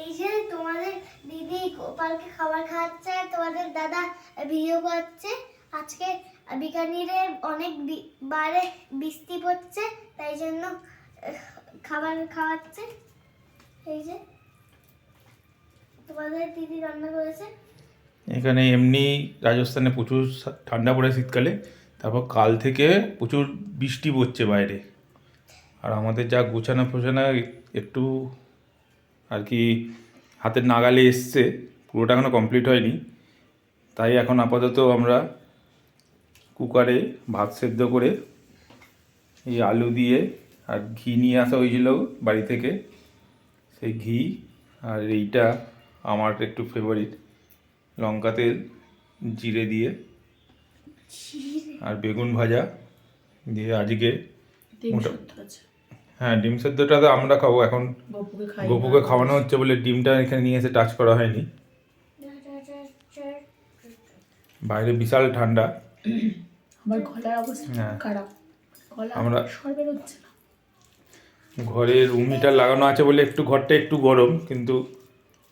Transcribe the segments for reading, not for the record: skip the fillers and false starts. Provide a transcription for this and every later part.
এই যে তোমাদের দিদি গোপালকে খাবার খাওয়াচ্ছে, তোমাদের দাদা ভিডিও করছে। আজকে বিকানিরে অনেক বারে বৃষ্টি পড়ছে, তাই জন্য খাবার খাওয়াচ্ছে। এই যে তোমাদের দিদি রান্না করেছে। এখানে এমনি রাজস্থানে প্রচুর ঠান্ডা পড়ে শীতকালে, তারপর কাল থেকে প্রচুর বৃষ্টি পড়ছে বাইরে। আর আমাদের যা গোছানো ফোছানো একটু আর কি হাতের নাগালে এসছে, পুরোটা এখনও কমপ্লিট হয়নি। তাই এখন আপাতত আমরা কুকারে ভাত সেদ্ধ করে এই আলু দিয়ে আর ঘি নিয়ে আসা হয়েছিল বাড়ি থেকে, সেই ঘি আর এইটা আমার একটু ফেভারিট লঙ্কা তেল জিরে দিয়ে আর বেগুন ভাজা দিয়ে আজকে হ্যাঁ ডিম সেদ্ধটা তো আমরা খাবো এখন, গপুকে খাওয়ানো হচ্ছে বলে ডিমটা এখানে নিয়ে এসে টাচ করা হয়নি। বাইরে বিশাল ঠান্ডা, আমার গলার অবস্থা খারাপ, আমরা স্বর বের হচ্ছে না। ঘরে রুম হিটার লাগানো আছে বলে একটু ঘরটা একটু গরম, কিন্তু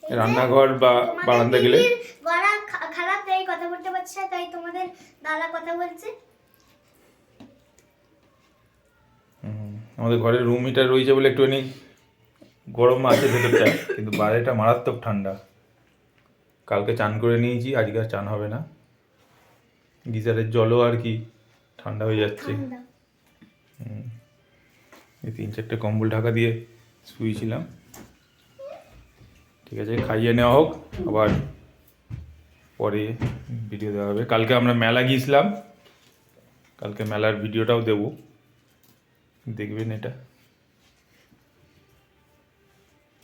রান্নাঘর বা বারান্দা গেলে গলা খারাপ, তাই কথা বলতে পারছে, তাই তোমাদের দাদা কথা বলছে। আমাদের ঘরে রুম হিটার রয়েছে বলে একটুখানি গরম আছে ভেতরটা, কিন্তু বাইরেটা মারাত্মক ঠান্ডা। কালকে চান করে নিয়েছি, আজকে আর চান হবে না, গিজারের জলও আর কি ঠান্ডা হয়ে যাচ্ছে। এই 3-4টে কম্বল ঢাকা দিয়ে শুয়েছিলাম। ঠিক আছে, খাইয়ে নেওয়া হোক, আবার পরে ভিডিও দেওয়া হবে। কালকে আমরা মেলা গিয়েছিলাম, কালকে মেলার ভিডিওটাও দেবো, দেখবেন এটা।